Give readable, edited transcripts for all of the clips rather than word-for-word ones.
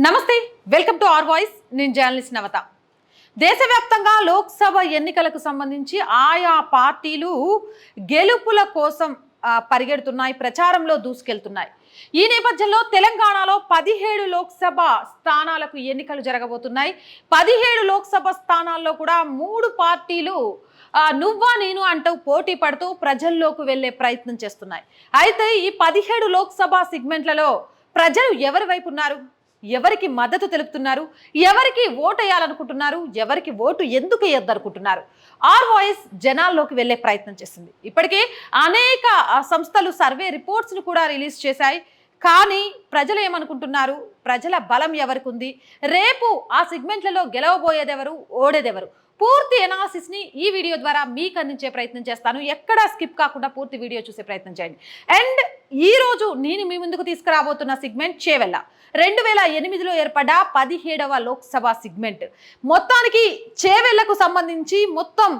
నమస్తే, welcome to our voice. నేను journalist నవత. దేశవ్యాప్తంగా లోక్సభ ఎన్నికలకు సంబంధించి ఆయా పార్టీలు గెలుపుల కోసం పరిగెడుతున్నాయి, ప్రచారంలో దూసుకెళ్తున్నాయి. ఈ నేపథ్యంలో తెలంగాణలో 17 లోక్సభ స్థానాలకు ఎన్నికలు జరగబోతున్నాయి. 17 లోక్సభ స్థానాల్లో కూడా 3 పార్టీలు నువ్వా నేను అంటూ పోటీ పడుతూ ప్రజల్లోకి వెళ్లే ప్రయత్నం చేస్తున్నాయి. అయితే ఈ 17 లోక్సభ సెగ్మెంట్లలో ప్రజలు ఎవరి వైపు ఉన్నారు, ఎవరికి మద్దతు తెలుపుతున్నారు, ఎవరికి ఓటు వేయాలనుకుంటున్నారు, ఎవరికి ఓటు ఎందుకు వేయద్దనుకుంటున్నారు, ఆర్ వాయిస్ జనాల్లోకి వెళ్లే ప్రయత్నం చేస్తుంది. ఇప్పటికే అనేక సంస్థలు సర్వే రిపోర్ట్స్ను కూడా రిలీజ్ చేశాయి. కానీ ప్రజలు ఏమనుకుంటున్నారు, ప్రజల బలం ఎవరికి ఉంది, రేపు ఆ సెగ్మెంట్లలో గెలవబోయేదెవరు, ఓడేదెవరు, పూర్తి ఎనాలిసిస్ని ఈ వీడియో ద్వారా మీకు అందించే ప్రయత్నం చేస్తాను. ఎక్కడా స్కిప్ కాకుండా పూర్తి వీడియో చూసే ప్రయత్నం చేయండి. అండ్ ఈరోజు నేను మీ ముందుకు తీసుకురాబోతున్న సెగ్మెంట్ చేవెళ్ళ. 2008లో ఏర్పడ్డ 17వ లోక్సభ సెగ్మెంట్. మొత్తానికి చేవెళ్లకు సంబంధించి మొత్తం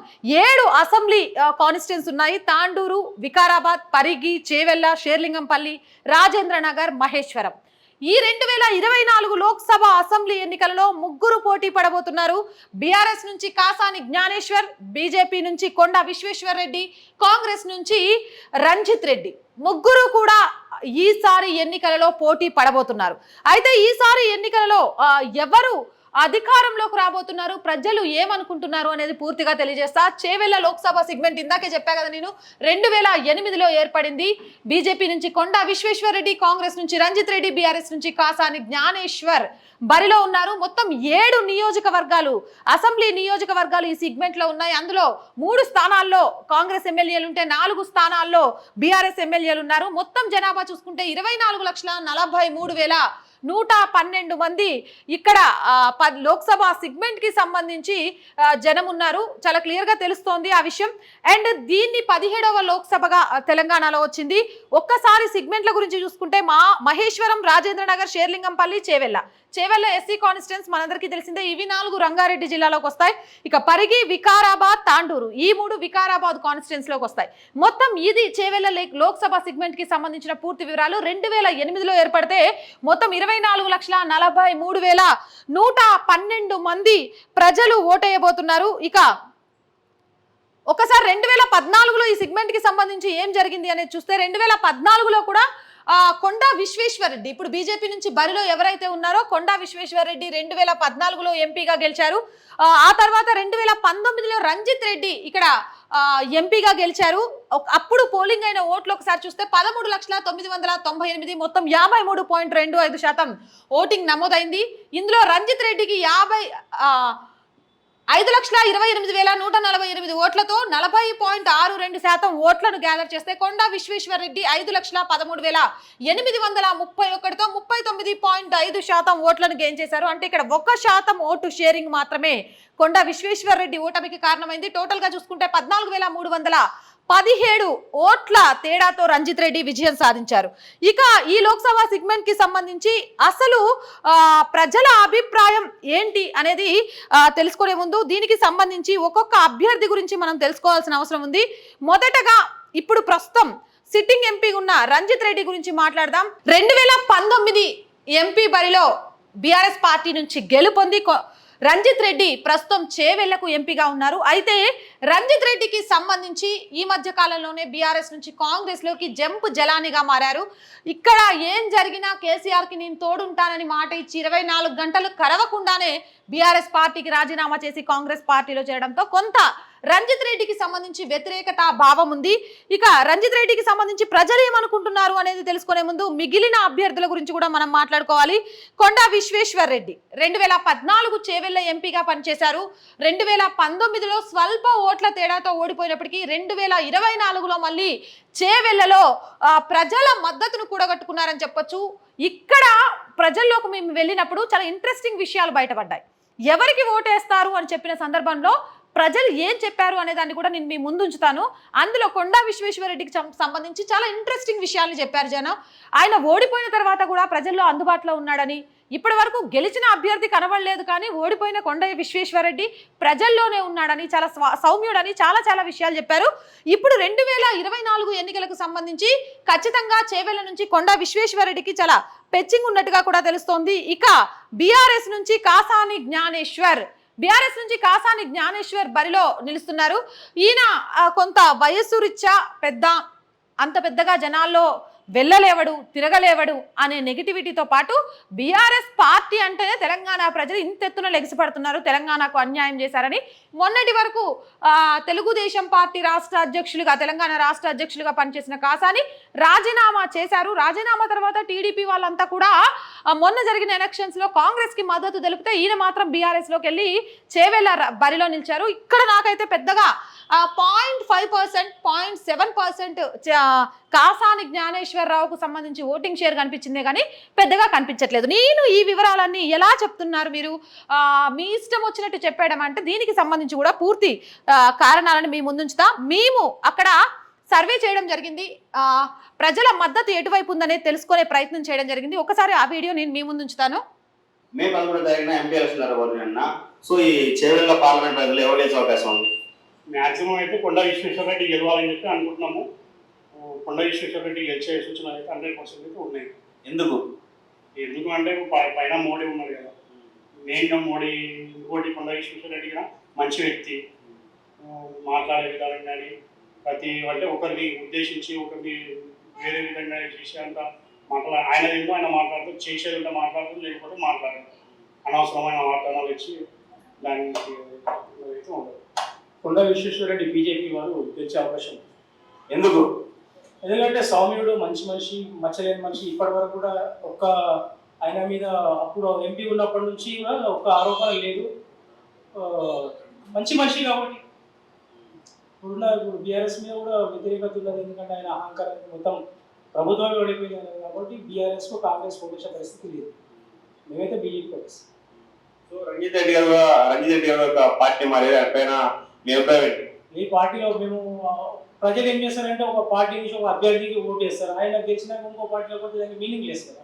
7 అసెంబ్లీ కాన్స్టిట్యూన్స్ ఉన్నాయి. తాండూరు, వికారాబాద్, పరిగి, చేవెళ్ళ, షేర్లింగంపల్లి, రాజేంద్రనగర్, మహేశ్వరం. ఈ 2024 లోక్సభ అసెంబ్లీ ఎన్నికలలో 3 పోటీ పడబోతున్నారు. బీఆర్ఎస్ నుంచి కాసాని జ్ఞానేశ్వర్, బీజేపీ నుంచి కొండా విశ్వేశ్వర్ రెడ్డి, కాంగ్రెస్ నుంచి రంజిత్ రెడ్డి. 3 కూడా ఈసారి ఎన్నికలలో పోటీ పడబోతున్నారు. అయితే ఈసారి ఎన్నికలలో ఎవరు అధికారంలోకి రాబోతున్నారు, ప్రజలు ఏమనుకుంటున్నారు అనేది పూర్తిగా తెలియజేస్తా. చేవెళ్ళ లోక్సభ సెగ్మెంట్ ఇందాకే చెప్పా కదా నేను, 2008లో ఏర్పడింది. బీజేపీ నుంచి కొండా విశ్వేశ్వర్ రెడ్డి, కాంగ్రెస్ నుంచి రంజిత్ రెడ్డి, బీఆర్ఎస్ నుంచి కాసాని జ్ఞానేశ్వర్ బరిలో ఉన్నారు. మొత్తం 7 నియోజకవర్గాలు, అసెంబ్లీ నియోజకవర్గాలు ఈ సెగ్మెంట్ లో ఉన్నాయి. అందులో 3 స్థానాల్లో కాంగ్రెస్ ఎమ్మెల్యేలు ఉంటే 4 స్థానాల్లో బీఆర్ఎస్ ఎమ్మెల్యేలు ఉన్నారు. మొత్తం జనాభా చూసుకుంటే 24,43,112 మంది ఇక్కడ లోక్సభ సెగ్మెంట్ కి సంబంధించి జనం ఉన్నారు. చాలా క్లియర్ గా తెలుస్తోంది ఆ విషయం. అండ్ దీన్ని 17వ లోక్సభగా తెలంగాణలో వచ్చింది. ఒక్కసారి సెగ్మెంట్ల గురించి చూసుకుంటే మహేశ్వరం, రాజేంద్రనగర్, షేర్లింగంపల్లి, చేవెళ్ళ ఎస్సీ కాన్స్టిట్యూన్స్ మనందరికీ తెలిసిందే. ఇవి 4 రంగారెడ్డి జిల్లాలోకి వస్తాయి. ఇక పరిగి, వికారాబాద్, తాండూరు ఈ 3 వికారాబాద్ కాన్స్టిట్యూన్స్ లోకి వస్తాయి. మొత్తం ఇది చేవెళ్ళ లోక్సభ సెగ్మెంట్ కి సంబంధించిన పూర్తి వివరాలు. 2008లో ఏర్పడితే మొత్తం 24,43,112 మంది ప్రజలు ఓటేయబోతున్నారు. ఇక ఒకసారి 2014లో ఈ సెగ్మెంట్ కి సంబంధించి ఏం జరిగింది అనేది చూస్తే 2014లో కూడా కొండా విశ్వేశ్వర్ రెడ్డి, ఇప్పుడు బీజేపీ నుంచి బరిలో ఎవరైతే ఉన్నారో కొండా విశ్వేశ్వర్ రెడ్డి 2014లో ఎంపీగా గెలిచారు. ఆ తర్వాత 2019లో రంజిత్ రెడ్డి ఇక్కడ ఎంపీగా గెలిచారు. అప్పుడు పోలింగ్ అయిన ఓట్లు ఒకసారి చూస్తే 13,998, మొత్తం 53.25% ఓటింగ్ నమోదైంది. ఇందులో రంజిత్ రెడ్డికి 5,28,148 ఓట్లతో 40.62% ఓట్లను గ్యాదర్ చేస్తే కొండా విశ్వేశ్వర్ రెడ్డి 5,13,831తో 39.5% ఓట్లను గెయిన్ చేశారు. అంటే ఇక్కడ 1% ఓటు షేరింగ్ మాత్రమే కొండా విశ్వేశ్వర్ రెడ్డి ఓటమికి కారణమైంది. టోటల్ గా చూసుకుంటే 14,317 ఓట్ల తేడాతో రంజిత్ రెడ్డి విజయం సాధించారు. ఇక ఈ లోక్సభ సెగ్మెంట్ కి సంబంధించి అసలు ప్రజల అభిప్రాయం ఏంటి అనేది తెలుసుకునే ముందు దీనికి సంబంధించి ఒక్కొక్క అభ్యర్థి గురించి మనం తెలుసుకోవాల్సిన అవసరం ఉంది. మొదటగా ఇప్పుడు ప్రస్తుతం సిట్టింగ్ ఎంపీ ఉన్న రంజిత్ రెడ్డి గురించి మాట్లాడదాం. 2019 ఎంపీ బరిలో బీఆర్ఎస్ పార్టీ నుంచి గెలుపొంది రంజిత్ రెడ్డి ప్రస్తుతం చేవెళ్లకు ఎంపీగా ఉన్నారు. అయితే రంజిత్ రెడ్డికి సంబంధించి ఈ మధ్య కాలంలోనే బీఆర్ఎస్ నుంచి కాంగ్రెస్ లోకి జంప్ జలానిగా మారారు. ఇక్కడ ఏం జరిగినా కేసీఆర్ కి నేను తోడుంటానని మాట ఇచ్చి 24 గంటలు కరవకుండానే బీఆర్ఎస్ పార్టీకి రాజీనామా చేసి కాంగ్రెస్ పార్టీలో చేరడంతో కొంత రంజిత్ రెడ్డికి సంబంధించి వ్యతిరేకత భావం ఉంది. ఇక రంజిత్ రెడ్డికి సంబంధించి ప్రజలు ఏమనుకుంటున్నారు అనేది తెలుసుకునే ముందు మిగిలిన అభ్యర్థుల గురించి కూడా మనం మాట్లాడుకోవాలి. కొండా విశ్వేశ్వర్ రెడ్డి 2014 చేవెళ్ళ ఎంపీగా పనిచేశారు. 2019లో స్వల్ప ఓట్ల తేడాతో ఓడిపోయినప్పటికీ 2024లో మళ్ళీ చేవెళ్ళలో ప్రజల మద్దతును కూడగట్టుకున్నారని చెప్పొచ్చు. ఇక్కడ ప్రజల్లోకి మేము వెళ్ళినప్పుడు చాలా ఇంట్రెస్టింగ్ విషయాలు బయటపడ్డాయి. ఎవరికి ఓటేస్తారు అని చెప్పిన సందర్భంలో ప్రజలు ఏం చెప్పారు అనే దాన్ని కూడా నేను మీ ముందు ఉంచుతాను. అందులో కొండా విశ్వేశ్వర్ రెడ్డికి సంబంధించి చాలా ఇంట్రెస్టింగ్ విషయాలు చెప్పారు జనం. ఆయన ఓడిపోయిన తర్వాత కూడా ప్రజల్లో అందుబాటులో ఉన్నాడని, ఇప్పటి వరకు గెలిచిన అభ్యర్థి కనబడలేదు, కానీ ఓడిపోయిన కొండ విశ్వేశ్వరరెడ్డి ప్రజల్లోనే ఉన్నాడని, చాలా సౌమ్యుడని చాలా విషయాలు చెప్పారు. ఇప్పుడు 2024 ఎన్నికలకు సంబంధించి ఖచ్చితంగా చేవెళ్ల నుంచి కొండ విశ్వేశ్వరరెడ్డికి చాలా పెచ్చింగ్ ఉన్నట్టుగా కూడా తెలుస్తోంది. ఇక బీఆర్ఎస్ నుంచి కాసాని జ్ఞానేశ్వర్ బరిలో నిలుస్తున్నారు. ఈయన కొంత వయస్సు రీత్యా అంత పెద్దగా జనాల్లో వెళ్ళలేవడు, తిరగలేవడు అనే నెగిటివిటీతో పాటు బీఆర్ఎస్ పార్టీ అంటేనే తెలంగాణ ప్రజలు ఇంతెత్తున లెగిసిపడుతున్నారు, తెలంగాణకు అన్యాయం చేశారని. మొన్నటి వరకు తెలుగుదేశం పార్టీ తెలంగాణ రాష్ట్ర అధ్యక్షులుగా పనిచేసిన కాసాని రాజీనామా చేశారు. రాజీనామా తర్వాత టీడీపీ వాళ్ళంతా కూడా మొన్న జరిగిన ఎలక్షన్స్లో కాంగ్రెస్కి మద్దతు తెలిపితే ఈయన మాత్రం బీఆర్ఎస్లోకి వెళ్ళి చేవెళ్ల బరిలో నిలిచారు. ఇక్కడ నాకైతే పెద్దగా 0.5%, 0.7% కాసాని జ్ఞానేశ్వరరావుకు సంబంధించి ఓటింగ్ షేర్ కనిపించిందే కానీ పెద్దగా కనిపించట్లేదు. నేను ఈ వివరాలన్నీ ఎలా చెప్తున్నారు మీరు, మీ ఇష్టం వచ్చినట్టు చెప్పేయడం అంటే దీనికి సంబంధించి కూడా పూర్తి కారణాలను మీ ముందుంచుతా. మేము అక్కడ సర్వే చేయడం జరిగింది, ప్రజల మద్దతు ఎటువైపు ఉందనేది తెలుసుకునే ప్రయత్నం చేయడం జరిగింది. ఒకసారి ఆ వీడియో నేను మీ ముందు ఉంచుతాను. మే 11వ తారీఖున ఎంపీ ఎలక్షన్ జరగబోతున్నా. సో ఈ చేవెళ్ల పార్లమెంట్ పరిధిలో ఎవరు చేసే అవకాశం ఉంది? మ్యాక్సిమం అయితే కొండ విశ్వేశ్వరరెడ్డి గెలవాలని చెప్పి అనుకుంటున్నాము. కొండ విశ్వేశ్వరరెడ్డి గెలిచే సూచనలు అయితే 100% అయితే ఉన్నాయి. ఎందుకు అంటే పైన మోడీ ఉన్నారు కదా, మెయిన్గా మోడీ. ఇంకోటి కొండ విశ్వేశ్వరరెడ్డి కూడా మంచి వ్యక్తి, మాట్లాడే విధానం కానీ ప్రతి అంటే ఒకరిని ఉద్దేశించి ఒకరిని వేరే విధంగా చేసేంత ఆయన ఎందుకు ఆయన మాట్లాడుతూ, చేసేదంతా మాట్లాడుతూ, లేకపోతే మాట్లాడదు అనవసరమైన వాగ్దానాలు ఇచ్చి దానికి అయితే ఉండదు. కొండ విశ్వేశ్వరరెడ్డి బీజేపీ వారు గెలిచే అవకాశం. ఎందుకంటే సౌమ్యుడు, మంచి మనిషి, మచ్చలేని మనిషి. ఇప్పటి వరకు కూడా ఆయన మీద అప్పుడు ఎంపీ ఉన్నప్పటి నుంచి కూడా ఒక్క ఆరోపణ లేదు. మంచి మనిషి కాబట్టి ఇప్పుడు బీఆర్ఎస్ మీద కూడా వ్యతిరేకత ఉన్నది. ఎందుకంటే ఆయన అహంకారం మొత్తం ప్రభుత్వమే ఓడిపోయింది కాబట్టి బీఆర్ఎస్కు కాంగ్రెస్ ఓడించే పరిస్థితి లేదు. మేమైతే బీజేపీ కలిసి. సో రంజిత్ రెడ్డి గారు పార్టీ మారేది పైన మీ అభిప్రాయం ఏంటి? ఈ పార్టీలో మేము ప్రజలు ఏం చేస్తారంటే ఒక పార్టీ నుంచి ఒక అభ్యర్థికి ఓటు వేస్తారు, ఆయన గెలిచినాక ఇంకో పార్టీలో పోతే దానికి మీనింగ్ లేదు కదా.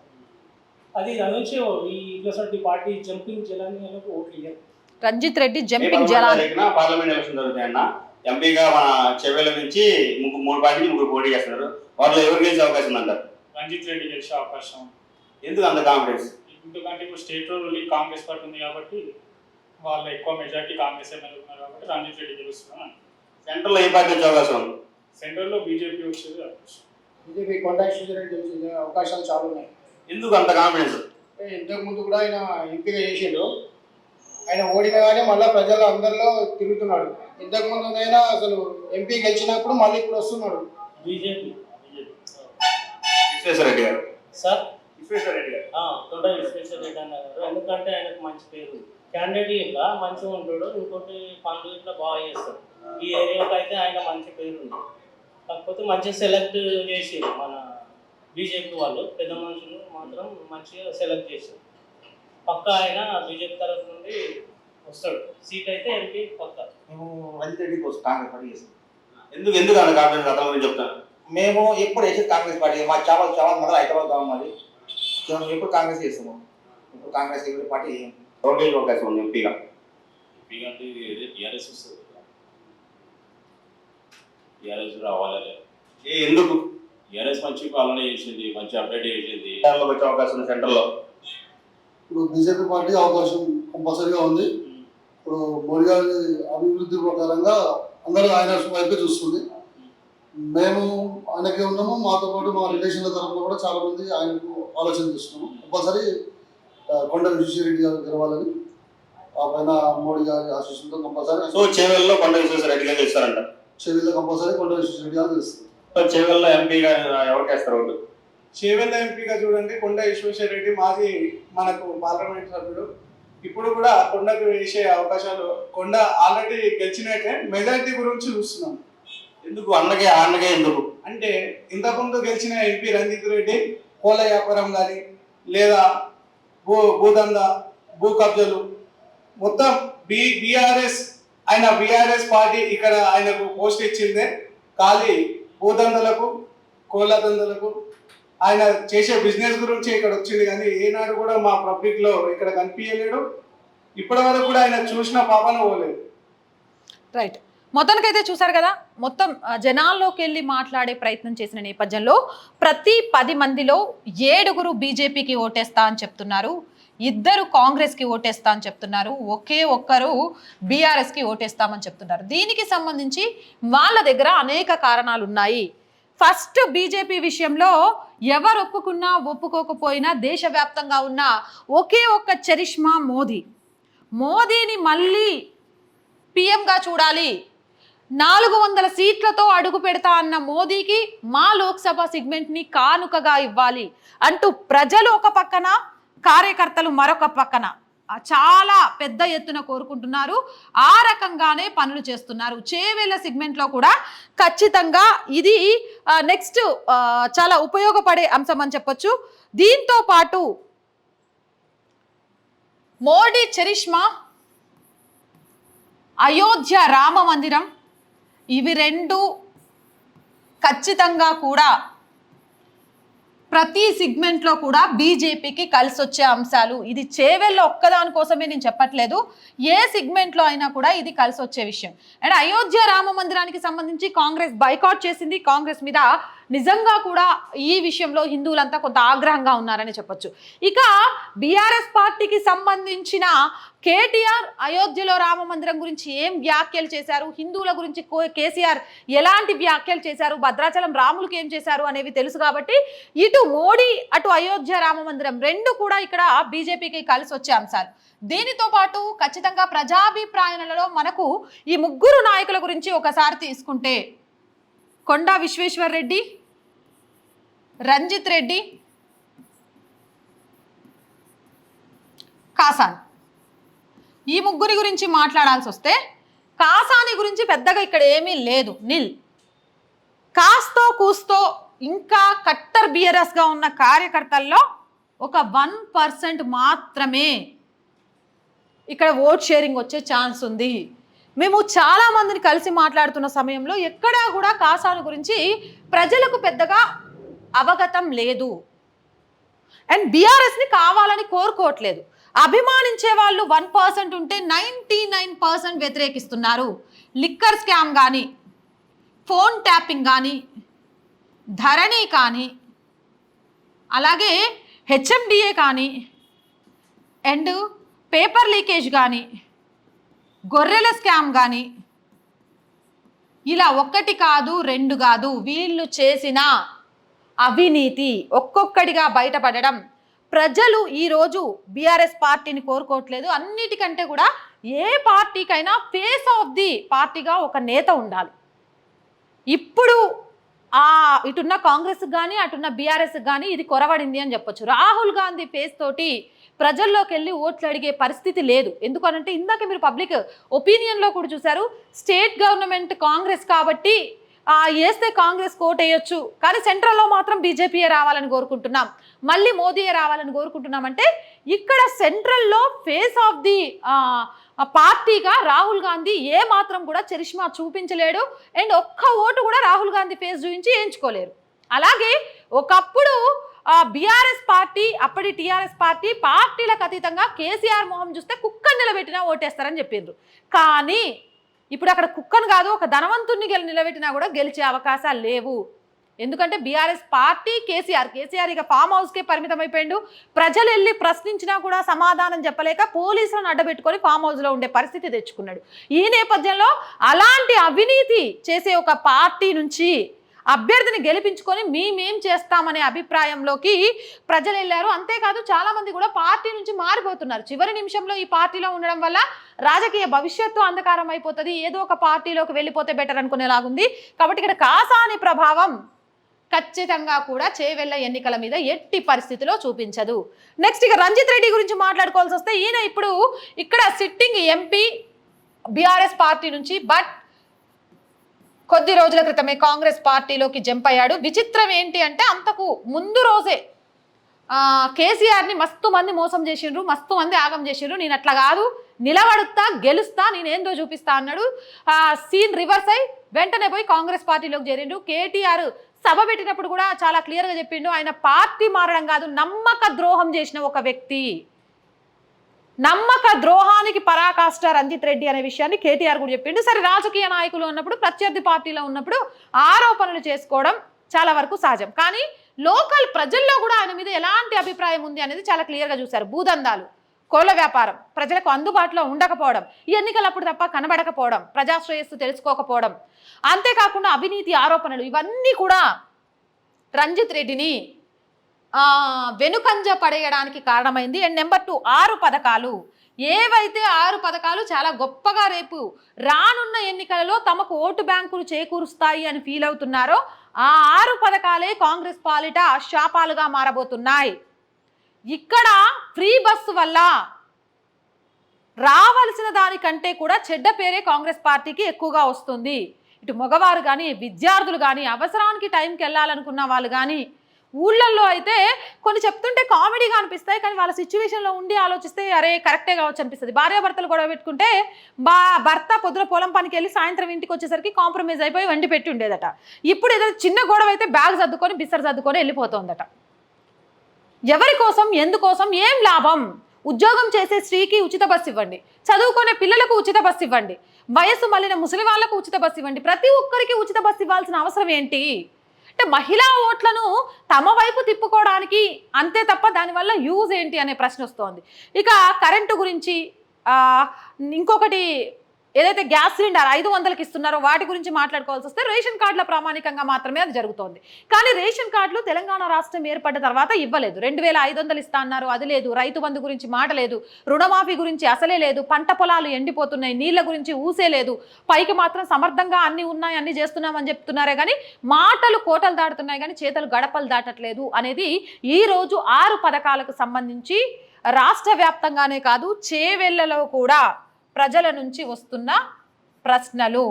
అది నుంచి ఈ పార్టీ జంపింగ్ జలాన్ని ఓట్లు ఇయ్యారు. రంజిత్ రెడ్డి జంపింగ్ జలాన్ని పార్లమెంట్ ఎలక్షన్ జరుగుతాయన్న. ఎంపీగా మన చెవెళ్ల నుంచి 3 పార్టీలు పోటీ చేస్తున్నారు. వాళ్ళు ఎవరు గెలిచే అవకాశం ఉందంటారు? రంజిత్ రెడ్డి గెలిచే అవకాశం. ఎందుకు అంత కాన్ఫిడెన్స్? ఎందుకంటే ఇప్పుడు స్టేట్ రోల్ కాంగ్రెస్ పార్టీ ఉంది కాబట్టి వాళ్ళు ఎక్కువ మెజార్టీ కాంగ్రెస్ ఉన్నారు కాబట్టి రంజిత్ రెడ్డి గెలుస్తున్నాను. సెంట్రల్ ఏ పార్టీ వచ్చే అవకాశం ఉంది? సెంట్రల్లో బీజేపీ వచ్చేది అవకాశం. బీజేపీ కొండ విశ్వేశ్వరరెడ్డి వచ్చే అవకాశాలు చాలా ఉన్నాయి. ఎందుకు అంత కాన్ఫిడెన్స్? ఇంతకుముందు కూడా ఆయన ఎంపీగా చేసిండు, ఆయన ఓడిన కానీ మళ్ళీ ప్రజల అందరిలో తిరుగుతున్నాడు. ఇంతకుముందు అయినా అసలు ఎంపీ గెలిచినప్పుడు మళ్ళీ ఇప్పుడు వస్తున్నాడు. బీజేపీ విశ్వేశ్వరరెడ్డి గారు సార్, విశ్వేశ్వరరెడ్డి గారు కొండ విశ్వేశ్వరరెడ్డి అన్నారు. ఎందుకంటే ఆయనకు మంచి పేరు, క్యాండిడేట్ ఇట్లా మంచిగా ఉంటాడు, ఇంకోటి పనులు ఇట్లా బాగా చేస్తాడు. ఈ ఏరియాకి అయితే ఆయన మంచి పేరు ఉంది. కాకపోతే మంచిగా సెలెక్ట్ చేసి మన బీజేపీ వాళ్ళు పెద్ద మనుషులు మాత్రం మంచిగా సెలెక్ట్ చేశారు. పక్క ఆయన బీజేపీ తరఫు నుండి వస్తాడు, సీట్ అయితే ఎంపీ పక్క. మేము రంజిత్ రెడ్డి కోసం కాంగ్రెస్ పార్టీ చేస్తాం. ఎందుకు అంత కాన్ఫిడెన్స్ అతను గురించి చెప్తాను. మేము ఎప్పుడు వేసేది కాంగ్రెస్ పార్టీ. మా చాలా మొదలు హైదరాబాద్ కావాలి మాది. ఎప్పుడు కాంగ్రెస్ చేస్తాము. ఇప్పుడు కాంగ్రెస్ పార్టీ ఎవరికి అవకాశం ఉంది ఎంపీగా? అంటే టీఆర్ఎస్ వస్తుంది, టీఆర్ఎస్ రావాలి. ఎందుకు? టీఆర్ఎస్ మంచి పాలన చేసింది, మంచి అప్డేట్ చేసింది. వచ్చే అవకాశం ఉంది సెంట్రల్లో. ఇప్పుడు బీజేపీ పార్టీ అవకాశం కంపల్సరీగా ఉంది. ఇప్పుడు మోడీ గారి అభివృద్ధి ప్రకారంగా అందరూ ఆయన వైపే చూస్తుంది. మేము ఆయనకే ఉన్నాము, మాతో పాటు మా రిలేషన్ల తరఫున కూడా చాలా మంది ఆయనకు ఆలోచన చేస్తున్నాము. కంపల్సరీ కొండ విశ్వేశ్వరరెడ్డి గారు గెలవాలని ఆ పైన మోడీ గారి ఆశీస్సులతో కంపల్సరీ. సో చేవెళ్లలో కొండ విశ్వేశ్వరరెడ్డి గారు గెలుస్తారంట. చేవెళ్ళ కంపల్సరీ కొండ విశ్వేశ్వరరెడ్డి గారు గెలుస్తారు. సో చేవెళ్ల ఎంపీగా ఎవరికి వేస్తారు ఓటు? చేవెళ్ళ ఎంపీగా చూడండి కొండ విశ్వేశ్వరరెడ్డి మాజీ మనకు పార్లమెంట్ సభ్యుడు. ఇప్పుడు కూడా కొండకు వేసే అవకాశాలు, కొండ ఆల్రెడీ గెలిచినట్టే మెజారిటీ గురించి చూస్తున్నాం. ఎందుకు అన్నకే ఎందుకు అంటే ఇంతకుముందు గెలిచిన ఎంపీ రంజిత్ రెడ్డి కోళ్ళ వ్యాపారం కానీ లేదా భూదందా, భూ కబ్జాలు మొత్తం బీఆర్ఎస్ పార్టీ ఇక్కడ ఆయనకు పోస్ట్ ఇచ్చిందే. ఖాళీ భూదందలకు, కోళ్ళ దందలకు ఆయన చేసే బిజినెస్ గురించి ఇక్కడ వచ్చింది, కానీ ఏనాడు కూడా మా పబ్లిక్ లో ఇక్కడ కనిపించలేడు. ఇప్పటి వరకు కూడా ఆయన చూసిన పాపన పోలేదు. రైట్, మొత్తానికైతే చూసారు కదా, మొత్తం జనాల్లోకి వెళ్ళి మాట్లాడే ప్రయత్నం చేసిన నేపథ్యంలో ప్రతి 10 మందిలో 7 బీజేపీకి ఓటేస్తా అని చెప్తున్నారు, 2 కాంగ్రెస్కి ఓటేస్తా అని చెప్తున్నారు, ఒకే ఒక్కరు బీఆర్ఎస్కి ఓటేస్తామని చెప్తున్నారు. దీనికి సంబంధించి వాళ్ళ దగ్గర అనేక కారణాలు ఉన్నాయి. ఫస్ట్, బీజేపీ విషయంలో ఎవరు ఒప్పుకున్నా ఒప్పుకోకపోయినా దేశవ్యాప్తంగా ఉన్న ఒకే ఒక్క చరిష్మా మోదీని మళ్ళీ పిఎంగా చూడాలి, 400 సీట్లతో అడుగు పెడతా అన్న మోదీకి మా లోక్సభ సెగ్మెంట్ని కానుకగా ఇవ్వాలి అంటూ ప్రజలు ఒక పక్కన, కార్యకర్తలు మరొక పక్కన చాలా పెద్ద ఎత్తున కోరుకుంటున్నారు. ఆ రకంగానే పనులు చేస్తున్నారు. చేవేళ్ల సెగ్మెంట్లో కూడా ఖచ్చితంగా ఇది నెక్స్ట్ చాలా ఉపయోగపడే అంశం అని చెప్పొచ్చు. దీంతో పాటు మోడీ చరిష్మా, అయోధ్య రామ మందిరం, ఇవి 2 ఖచ్చితంగా కూడా ప్రతి సెగ్మెంట్లో కూడా బీజేపీకి కలిసి వచ్చే అంశాలు. ఇది చేవెళ్ళ ఒక్కదాని కోసమే నేను చెప్పట్లేదు, ఏ సెగ్మెంట్లో అయినా కూడా ఇది కలిసి వచ్చే విషయం. అండ్ అయోధ్య రామ మందిరానికి సంబంధించి కాంగ్రెస్ బైకాట్ చేసింది. కాంగ్రెస్ మీద నిజంగా కూడా ఈ విషయంలో హిందువులంతా కొంత ఆగ్రహంగా ఉన్నారని చెప్పొచ్చు. ఇక బీఆర్ఎస్ పార్టీకి సంబంధించిన కేటీఆర్ అయోధ్యలో రామ మందిరం గురించి ఏం వ్యాఖ్యలు చేశారు, హిందువుల గురించి కేసీఆర్ ఎలాంటి వ్యాఖ్యలు చేశారు, భద్రాచలం రాములకు ఏం చేశారు అనేవి తెలుసు. కాబట్టి ఇటు మోడీ అటు అయోధ్య రామ మందిరం 2 కూడా ఇక్కడ బీజేపీకి కలిసి వచ్చే అంశాలు. దీనితో పాటు ఖచ్చితంగా ప్రజాభిప్రాయాలలో మనకు ఈ 3 నాయకుల గురించి ఒకసారి తీసుకుంటే, కొండా విశ్వేశ్వర్ రెడ్డి, రంజిత్ రెడ్డి, కాసాని, ఈ 3 గురించి మాట్లాడాల్సి వస్తే కాసాని గురించి పెద్దగా ఇక్కడ ఏమీ లేదు, నిల్. కాస్తో కూస్తో ఇంకా కట్టర్ బియరస్గా ఉన్న కార్యకర్తల్లో ఒక 1% మాత్రమే ఇక్కడ ఓట్ షేరింగ్ వచ్చే ఛాన్స్ ఉంది. మేము చాలా మందిని కలిసి మాట్లాడుతున్న సమయంలో ఎక్కడా కూడా కాసాని గురించి ప్రజలకు పెద్దగా అవగతం లేదు. అండ్ బీఆర్ఎస్ని కావాలని కోరుకోవట్లేదు. అభిమానించే వాళ్ళు 1% ఉంటే 99% వ్యతిరేకిస్తున్నారు. లిక్కర్ స్కామ్ కానీ, ఫోన్ ట్యాపింగ్ కానీ, ధరణి కానీ, అలాగే హెచ్ఎండిఏ కానీ, అండ్ పేపర్ లీకేజ్ కానీ, గొర్రెల స్కామ్ కానీ, ఇలా 1 కాదు 2 కాదు, వీళ్ళు చేసిన అవినీతి ఒక్కొక్కటిగా బయటపడడం. ప్రజలు ఈరోజు బీఆర్ఎస్ పార్టీని కోరుకోవట్లేదు. అన్నిటికంటే కూడా ఏ పార్టీకైనా ఫేస్ ఆఫ్ ది పార్టీగా ఒక నేత ఉండాలి. ఇప్పుడు ఇటున్న కాంగ్రెస్కి కానీ అటున్న బీఆర్ఎస్కి కానీ ఇది కొరవడింది అని చెప్పొచ్చు. రాహుల్ గాంధీ ఫేస్ తోటి ప్రజల్లోకి వెళ్ళి ఓట్లు అడిగే పరిస్థితి లేదు. ఎందుకనంటే ఇందాక మీరు పబ్లిక్ ఒపీనియన్లో కూడా చూశారు, స్టేట్ గవర్నమెంట్ కాంగ్రెస్ కాబట్టి వేస్తే కాంగ్రెస్ కోట్ వేయొచ్చు, కానీ సెంట్రల్లో మాత్రం బీజేపీయే రావాలని కోరుకుంటున్నాం, మళ్ళీ మోదీయే రావాలని కోరుకుంటున్నాం. అంటే ఇక్కడ సెంట్రల్లో ఫేస్ ఆఫ్ ది పార్టీగా రాహుల్ గాంధీ ఏ మాత్రం కూడా చరిష్మా చూపించలేడు. అండ్ ఒక్క ఓటు కూడా రాహుల్ గాంధీ ఫేస్ చూపించి వేయించుకోలేరు. అలాగే ఒకప్పుడు బీఆర్ఎస్ పార్టీ, అప్పటి టీఆర్ఎస్ పార్టీ, పార్టీలకు అతీతంగా కేసీఆర్ మొహం చూస్తే కుక్కను నిలబెట్టినా ఓటేస్తారని చెప్పిండ్రు. కానీ ఇప్పుడు అక్కడ కుక్కను కాదు, ఒక ధనవంతుడిని నిలబెట్టినా కూడా గెలిచే అవకాశాలు లేవు. ఎందుకంటే బీఆర్ఎస్ పార్టీ కేసీఆర్ ఇక ఫామ్ హౌస్కే పరిమితం అయిపోయిండు. ప్రజలు వెళ్ళి ప్రశ్నించినా కూడా సమాధానం చెప్పలేక పోలీసులను అడ్డబెట్టుకొని ఫామ్ హౌస్లో ఉండే పరిస్థితి తెచ్చుకున్నాడు. ఈ నేపథ్యంలో అలాంటి అవినీతి చేసే ఒక పార్టీ నుంచి అభ్యర్థిని గెలిపించుకొని మేమేం చేస్తామనే అభిప్రాయంలోకి ప్రజలు వెళ్ళారు. అంతేకాదు చాలామంది కూడా పార్టీ నుంచి మారిపోతున్నారు. చివరి నిమిషంలో ఈ పార్టీలో ఉండడం వల్ల రాజకీయ భవిష్యత్తు అంధకారం అయిపోతుంది, ఏదో ఒక పార్టీలోకి వెళ్ళిపోతే బెటర్ అనుకునేలాగుంది. కాబట్టి ఇక్కడ కాసాని ప్రభావం ఖచ్చితంగా కూడా చేవెళ్ళ ఎన్నికల మీద ఎట్టి పరిస్థితిలో చూపించదు. నెక్స్ట్ ఇక రంజిత్ రెడ్డి గురించి మాట్లాడుకోవాల్సి వస్తే, ఈయన ఇప్పుడు ఇక్కడ సిట్టింగ్ ఎంపీ బీఆర్ఎస్ పార్టీ నుంచి, బట్ కొద్ది రోజుల క్రితమే కాంగ్రెస్ పార్టీలోకి జంప్ అయ్యాడు. విచిత్రం ఏంటి అంటే, అంతకు ముందు రోజే కేసీఆర్ని మస్తు మంది మోసం చేసిండ్రు, మస్తు మంది ఆగం చేసిండ్రు, నేను అట్లా కాదు, నిలబడుతా గెలుస్తా, నేనేందో చూపిస్తా అన్నాడు. సీన్ రివర్స్ అయి వెంటనే పోయి కాంగ్రెస్ పార్టీలోకి చేరిండు. కేటీఆర్ సభ పెట్టినప్పుడు కూడా చాలా క్లియర్గా చెప్పిండు, ఆయన పార్టీ మారడం కాదు, నమ్మక ద్రోహం చేసిన ఒక వ్యక్తి, నమ్మక ద్రోహానికి పరాకాష్ట రంజిత్ రెడ్డి అనే విషయాన్ని కేటీఆర్ కూడా చెప్పిండు. సరే, రాజకీయ నాయకులు ఉన్నప్పుడు, ప్రత్యర్థి పార్టీలో ఉన్నప్పుడు ఆరోపణలు చేసుకోవడం చాలా వరకు సహజం. కానీ లోకల్ ప్రజల్లో కూడా ఆయన మీద ఎలాంటి అభిప్రాయం ఉంది అనేది చాలా క్లియర్గా చూశారు. భూదందాలు, కోళ్ల వ్యాపారం, ప్రజలకు అందుబాటులో ఉండకపోవడం, ఈ ఎన్నికలప్పుడు తప్ప కనబడకపోవడం, ప్రజాశ్రేయస్సు తెలుసుకోకపోవడం, అంతేకాకుండా అవినీతి ఆరోపణలు, ఇవన్నీ కూడా రంజిత్ రెడ్డిని వెనుకంజ పడేయడానికి కారణమైంది. అండ్ నెంబర్ 2, 6 పథకాలు, ఏవైతే 6 పథకాలు చాలా గొప్పగా రేపు రానున్న ఎన్నికలలో తమకు ఓటు బ్యాంకులు చేకూరుస్తాయి అని ఫీల్ అవుతున్నారో, ఆ 6 పథకాలే కాంగ్రెస్ పాలిట శాపాలుగా మారబోతున్నాయి. ఇక్కడ ఫ్రీ బస్సు వల్ల రావాల్సిన దానికంటే కూడా చెడ్డ పేరే కాంగ్రెస్ పార్టీకి ఎక్కువగా వస్తుంది. ఇటు మగవారు కానీ, విద్యార్థులు కానీ, అవసరానికి టైంకి వెళ్ళాలనుకున్న వాళ్ళు కానీ, ఊళ్ళల్లో అయితే కొన్ని చెప్తుంటే కామెడీగా అనిపిస్తాయి, కానీ వాళ్ళ సిచ్యువేషన్లో ఉండి ఆలోచిస్తే అరే కరెక్టే కావచ్చు అనిపిస్తుంది. భార్యాభర్తలు గొడవ పెట్టుకుంటే భర్త పొద్దున పొలం పనికి వెళ్ళి సాయంత్రం ఇంటికి వచ్చేసరికి కాంప్రమైజ్ అయిపోయి వండి పెట్టి ఉండేదట. ఇప్పుడు ఏదైనా చిన్న గొడవ అయితే బ్యాగ్ సర్దుకొని బిస్సర్ సర్దుకొని వెళ్ళిపోతుందట. ఎవరి కోసం, ఎందుకోసం, ఏం లాభం? ఉద్యోగం చేసే స్త్రీకి ఉచిత బస్సు ఇవ్వండి, చదువుకునే పిల్లలకు ఉచిత బస్సు ఇవ్వండి, వయసు మళ్ళిన ముసలి వాళ్ళకు ఉచిత బస్సు ఇవ్వండి, ప్రతి ఒక్కరికి ఉచిత బస్సు ఇవ్వాల్సిన అవసరం ఏంటి? అంటే మహిళా ఓట్లను తమ వైపు తిప్పుకోవడానికి, అంతే తప్ప దానివల్ల యూజ్ ఏంటి అనే ప్రశ్న వస్తోంది. ఇక కరెంటు గురించి, ఇంకొకటి ఏదైతే గ్యాస్ సిలిండర్ 500కి ఇస్తున్నారో వాటి గురించి మాట్లాడుకోవాల్సి వస్తే రేషన్ కార్డుల ప్రామాణికంగా మాత్రమే అది జరుగుతోంది. కానీ రేషన్ కార్డులు తెలంగాణ రాష్ట్రం ఏర్పడ్డ తర్వాత ఇవ్వలేదు. 2500 ఇస్తా అన్నారు, అది లేదు. రైతు బంధు గురించి మాట లేదు, రుణమాఫీ గురించి అసలే లేదు, పంట పొలాలు ఎండిపోతున్నాయి, నీళ్ల గురించి ఊసే లేదు. పైకి మాత్రం సమర్థంగా అన్ని ఉన్నాయి, అన్ని చేస్తున్నామని చెప్తున్నారే కానీ మాటలు కోటలు దాటుతున్నాయి కానీ చేతలు గడపలు దాటట్లేదు అనేది ఈరోజు 6 పథకాలకు సంబంధించి రాష్ట్ర వ్యాప్తంగానే కాదు, చేవెళ్లలో కూడా ప్రజల నుంచి వస్తున్న ప్రశ్నలు.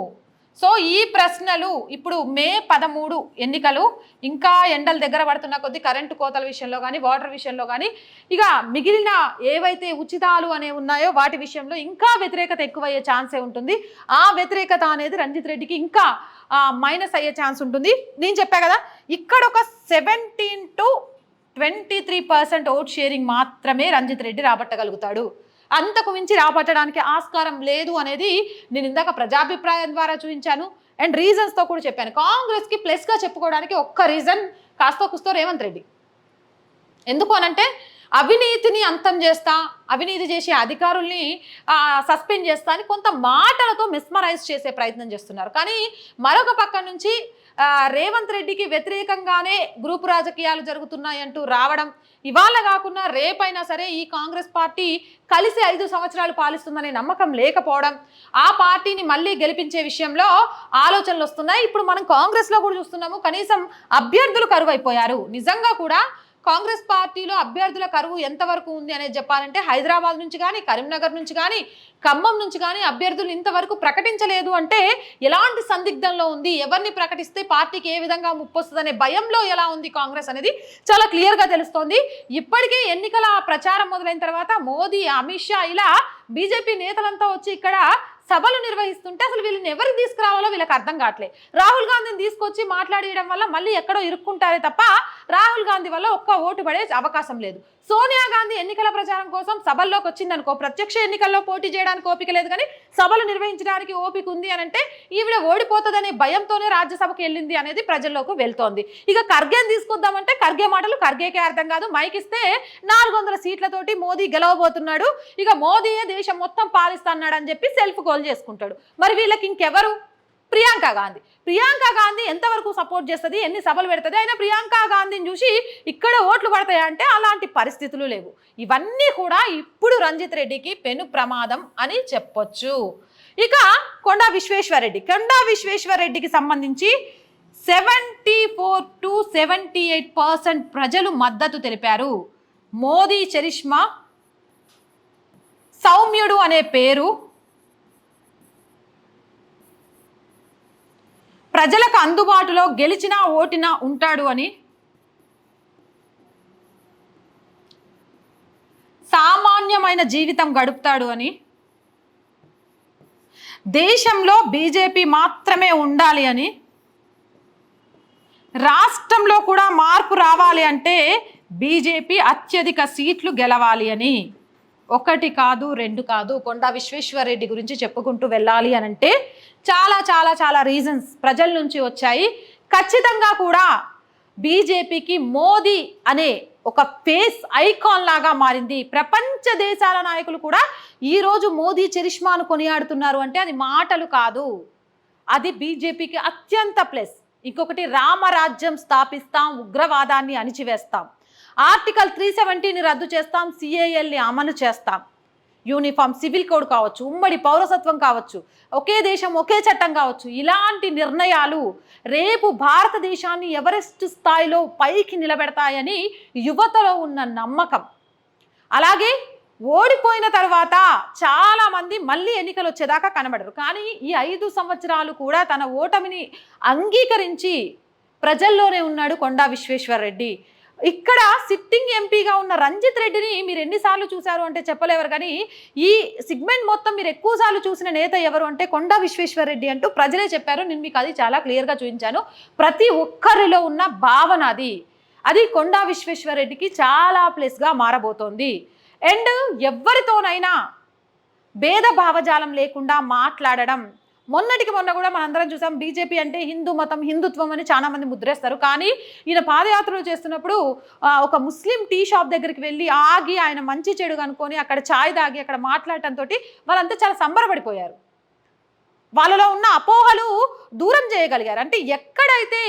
సో ఈ ప్రశ్నలు ఇప్పుడు మే 13 ఎన్నికలు, ఇంకా ఎండల దగ్గర పడుతున్న కొద్దీ కరెంటు కోతల విషయంలో కానీ, వాటర్ విషయంలో కానీ, ఇక మిగిలిన ఏవైతే ఉచితాలు అనేవి ఉన్నాయో వాటి విషయంలో ఇంకా వ్యతిరేకత ఎక్కువయ్యే ఛాన్సే ఉంటుంది. ఆ వ్యతిరేకత అనేది రంజిత్ రెడ్డికి ఇంకా మైనస్ అయ్యే ఛాన్స్ ఉంటుంది. నేను చెప్పా కదా, ఇక్కడ ఒక 17 to 23% ఓట్ షేరింగ్ మాత్రమే రంజిత్ రెడ్డి రాబట్టగలుగుతాడు. అంతకు మించి రాబట్టడానికి ఆస్కారం లేదు అనేది నేను ఇందాక ప్రజాభిప్రాయం ద్వారా చూపించాను. అండ్ రీజన్స్తో కూడా చెప్పాను. కాంగ్రెస్కి ప్లస్గా చెప్పుకోవడానికి ఒక్క రీజన్ కాస్తో కుస్తో రేవంత్ రెడ్డి. ఎందుకు అనంటే అవినీతిని అంతం చేస్తా, అవినీతి చేసే అధికారుల్ని సస్పెండ్ చేస్తా అని కొంత మాటలతో మిస్మరైజ్ చేసే ప్రయత్నం చేస్తున్నారు. కానీ మరొక పక్క నుంచి రేవంత్ రెడ్డికి వ్యతిరేకంగానే గ్రూపు రాజకీయాలు జరుగుతున్నాయంటూ రావడం, ఇవాళ కాకుండా రేపైనా సరే ఈ కాంగ్రెస్ పార్టీ కలిసి 5 సంవత్సరాలు పాలిస్తుందనే నమ్మకం లేకపోవడం, ఆ పార్టీని మళ్ళీ గెలిపించే విషయంలో ఆలోచనలు వస్తున్నాయి. ఇప్పుడు మనం కాంగ్రెస్లో కూడా చూస్తున్నాము, కనీసం అభ్యర్థులు కరువైపోయారు. నిజంగా కూడా కాంగ్రెస్ పార్టీలో అభ్యర్థుల కరువు ఎంతవరకు ఉంది అనేది చెప్పాలంటే హైదరాబాద్ నుంచి కానీ, కరీంనగర్ నుంచి కానీ, ఖమ్మం నుంచి కానీ అభ్యర్థులు ఇంతవరకు ప్రకటించలేదు అంటే ఎలాంటి సందిగ్ధంలో ఉంది, ఎవరిని ప్రకటిస్తే పార్టీకి ఏ విధంగా ముప్పు వస్తుందనే భయంలో ఎలా ఉంది కాంగ్రెస్ అనేది చాలా క్లియర్గా తెలుస్తోంది. ఇప్పటికే ఎన్నికల ప్రచారం మొదలైన తర్వాత మోదీ, అమిత్ షా ఇలా బీజేపీ నేతలంతా వచ్చి ఇక్కడ సభలు నిర్వహిస్తుంటే అసలు వీళ్ళని ఎవరికి తీసుకురావాలో వీళ్ళకి అర్థం కావట్లేదు. రాహుల్ గాంధీని తీసుకొచ్చి మాట్లాడేయడం వల్ల మళ్ళీ ఎక్కడో ఇరుక్కుంటారే తప్ప రాహుల్ గాంధీ వల్ల ఒక్క ఓటు పడే అవకాశం లేదు. సోనియా గాంధీ ఎన్నికల ప్రచారం కోసం సభల్లోకి వచ్చిందనుకో, ప్రత్యక్ష ఎన్నికల్లో పోటీ చేయడానికి ఓపిక లేదు కానీ సభలు నిర్వహించడానికి ఓపిక ఉంది అని అంటే ఈవిడ ఓడిపోతుందనే భయంతోనే రాజ్యసభకు వెళ్ళింది అనేది ప్రజల్లోకి వెళ్తోంది. ఇక ఖర్గేని తీసుకొద్దామంటే ఖర్గే మాటలు ఖర్గేకే అర్థం కాదు. మైక్ ఇస్తే 400 సీట్లతోటి మోదీ గెలవబోతున్నాడు, ఇక మోదీయే దేశం మొత్తం పాలిస్తున్నాడు అని చెప్పి సెల్ఫ్ గోల్ చేసుకుంటాడు. మరి వీళ్ళకి ఇంకెవరు? ప్రియాంక గాంధీ. ప్రియాంక గాంధీ ఎంతవరకు సపోర్ట్ చేస్తుంది, ఎన్ని సభలు పెడుతుంది? అయినా ప్రియాంక గాంధీని చూసి ఇక్కడ ఓట్లు పడతాయా అంటే అలాంటి పరిస్థితులు లేవు. ఇవన్నీ కూడా ఇప్పుడు రంజిత్ రెడ్డికి పెను ప్రమాదం అని చెప్పొచ్చు. ఇక కొండా విశ్వేశ్వరరెడ్డికి సంబంధించి 74 to 78% ప్రజలు మద్దతు తెలిపారు. మోదీ చరిష్మా, సౌమ్యుడు అనే పేరు, ప్రజలకు అందుబాటులో గెలిచినా ఓటినా ఉంటాడు అని, సామాన్యమైన జీవితం గడుపుతాడు అని, దేశంలో బీజేపీ మాత్రమే ఉండాలి అని, రాష్ట్రంలో కూడా మార్పు రావాలి అంటే బీజేపీ అత్యధిక సీట్లు గెలవాలి అని. ఒకటి కాదు, రెండు కాదు, కొండా విశ్వేశ్వరరెడ్డి గురించి చెప్పుకుంటూ వెళ్ళాలి అని అంటే చాలా చాలా చాలా రీజన్స్ ప్రజల నుంచి వచ్చాయి. ఖచ్చితంగా కూడా బీజేపీకి మోదీ అనే ఒక ఫేస్ ఐకాన్ లాగా మారింది. ప్రపంచ దేశాల నాయకులు కూడా ఈరోజు మోదీ చరిష్మాను కొనియాడుతున్నారు అంటే అది మాటలు కాదు, అది బీజేపీకి అత్యంత ప్లస్. ఇంకొకటి, రామరాజ్యం స్థాపిస్తాం, ఉగ్రవాదాన్ని అణిచివేస్తాం, ఆర్టికల్ 370ని రద్దు చేస్తాం, సిఏఎల్ని అమలు చేస్తాం, యూనిఫామ్ సివిల్ కోడ్ కావచ్చు, ఉమ్మడి పౌరసత్వం కావచ్చు, ఒకే దేశం ఒకే చట్టం కావచ్చు, ఇలాంటి నిర్ణయాలు రేపు భారతదేశాన్ని ఎవరెస్ట్ స్థాయిలో పైకి నిలబెడతాయని యువతలో ఉన్న నమ్మకం. అలాగే ఓడిపోయిన తర్వాత చాలామంది మళ్ళీ ఎన్నికలు వచ్చేదాకా కనబడరు, కానీ ఈ 5 సంవత్సరాలు కూడా తన ఓటమిని అంగీకరించి ప్రజల్లోనే ఉన్నాడు కొండా విశ్వేశ్వరరెడ్డి. ఇక్కడ సిట్టింగ్ ఎంపీగా ఉన్న రంజిత్ రెడ్డిని మీరు ఎన్నిసార్లు చూశారు అంటే చెప్పలేరు, కానీ ఈ సిగ్మెంట్ మొత్తం మీరు ఎక్కువసార్లు చూసిన నేత ఎవరు అంటే కొండా విశ్వేశ్వరరెడ్డి అంటూ ప్రజలే చెప్పారు. నేను మీకు అది చాలా క్లియర్గా చూపించాను. ప్రతి ఒక్కరిలో ఉన్న భావన అది కొండా విశ్వేశ్వరరెడ్డికి చాలా ప్లస్గా మారబోతోంది. అండ్ ఎవరితోనైనా భేద భావజాలం లేకుండా మాట్లాడడం. మొన్నటికి మొన్న కూడా మనందరం చూసాం, బీజేపీ అంటే హిందూ మతం, హిందుత్వం అని చాలా మంది ముద్రేస్తారు. కానీ ఈయన పాదయాత్రలు చేస్తున్నప్పుడు ఒక ముస్లిం టీ షాప్ దగ్గరికి వెళ్ళి ఆగి ఆయన మంచి చెడు అనుకొని అక్కడ ఛాయ్ తాగి అక్కడ మాట్లాడటంతో వాళ్ళంతా చాలా సంబరపడిపోయారు. వాళ్ళలో ఉన్న అపోహలు దూరం చేయగలిగారు. అంటే ఎక్కడైతే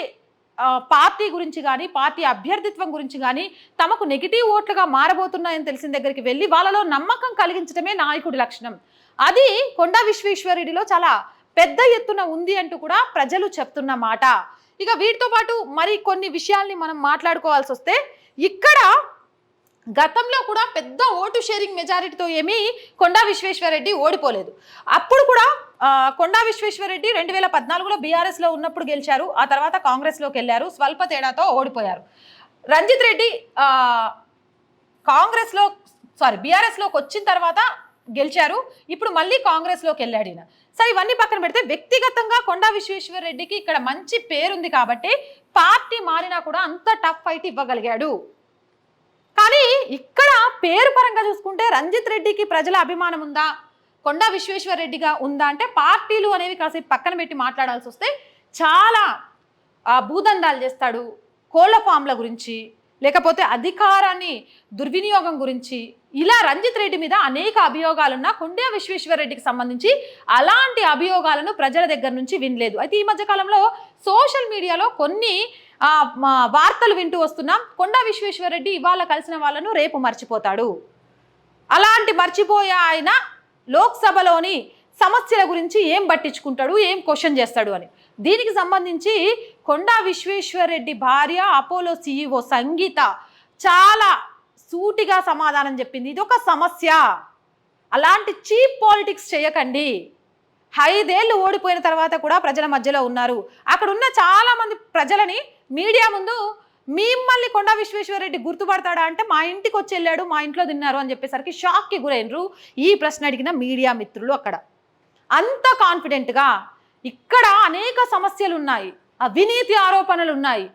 పార్టీ గురించి కానీ పార్టీ అభ్యర్థిత్వం గురించి కానీ తమకు నెగిటివ్ ఓట్లుగా మారబోతున్నాయని తెలిసిన దగ్గరికి వెళ్ళి వాళ్ళలో నమ్మకం కలిగించడమే నాయకుడి లక్షణం. అది కొండా విశ్వేశ్వరరెడ్డిలో చాలా పెద్ద ఎత్తున ఉంది అంటూ కూడా ప్రజలు చెప్తున్న మాట. ఇక వీటితో పాటు మరి కొన్ని విషయాల్ని మనం మాట్లాడుకోవాల్సి వస్తే, ఇక్కడ గతంలో కూడా పెద్ద ఓటు షేరింగ్ మెజారిటీతో ఏమీ కొండా విశ్వేశ్వరరెడ్డి ఓడిపోలేదు. అప్పుడు కూడా కొండా విశ్వేశ్వరరెడ్డి 2014లో బీఆర్ఎస్లో ఉన్నప్పుడు గెలిచారు, ఆ తర్వాత కాంగ్రెస్లోకి వెళ్ళారు, స్వల్ప తేడాతో ఓడిపోయారు. రంజిత్ రెడ్డి బీఆర్ఎస్లోకి వచ్చిన తర్వాత గెలిచారు, ఇప్పుడు మళ్ళీ కాంగ్రెస్లోకి వెళ్ళాడు ఈయన. సో ఇవన్నీ పక్కన పెడితే వ్యక్తిగతంగా కొండా విశ్వేశ్వరరెడ్డికి ఇక్కడ మంచి పేరుంది కాబట్టి పార్టీ మారినా కూడా అంత టఫ్ ఫైట్ ఇవ్వగలిగాడు. కానీ ఇక్కడ పేరు పరంగా చూసుకుంటే రంజిత్ రెడ్డికి ప్రజల అభిమానం ఉందా, కొండా విశ్వేశ్వరరెడ్డిగా ఉందా అంటే పార్టీలు అనేవి కాసేపు పక్కన పెట్టి మాట్లాడాల్సి వస్తే చాలా భూదందాలు చేస్తాడు, కోళ్ల ఫామ్ల గురించి, లేకపోతే అధికారాన్ని దుర్వినియోగం గురించి, ఇలా రంజిత్ రెడ్డి మీద అనేక అభియోగాలున్నా కొండా విశ్వేశ్వరరెడ్డికి సంబంధించి అలాంటి అభియోగాలను ప్రజల దగ్గర నుంచి వినలేదు. అయితే ఈ మధ్యకాలంలో సోషల్ మీడియాలో కొన్ని వార్తలు వింటూ వస్తున్నాం, కొండా విశ్వేశ్వరరెడ్డి ఇవాళ కలిసిన వాళ్ళను రేపు మర్చిపోతాడు, అలాంటి మర్చిపోయే ఆయన లోక్సభలోని సమస్యల గురించి ఏం పట్టించుకుంటాడు, ఏం క్వశ్చన్ చేస్తాడు అని. దీనికి సంబంధించి కొండా విశ్వేశ్వరరెడ్డి భార్య అపోలో CEO సంగీత చాలా సూటిగా సమాధానం చెప్పింది. ఇది ఒక సమస్య, అలాంటి చీప్ పాలిటిక్స్ చేయకండి. 5 ఏళ్ళు ఓడిపోయిన తర్వాత కూడా ప్రజల మధ్యలో ఉన్నారు. అక్కడ ఉన్న చాలా మంది ప్రజలని మీడియా ముందు మిమ్మల్ని కొండా విశ్వేశ్వరరెడ్డి గుర్తుపడతాడా అంటే మా ఇంటికి వచ్చి వెళ్ళాడు, మా ఇంట్లో తిన్నారు అని చెప్పేసరికి షాక్కి గురైనరు ఈ ప్రశ్న అడిగిన మీడియా మిత్రులు. అక్కడ అంత కాన్ఫిడెంట్గా ఇక్కడ అనేక సమస్యలు ఉన్నాయి, అవినీతి ఆరోపణలు ఉన్నాయి,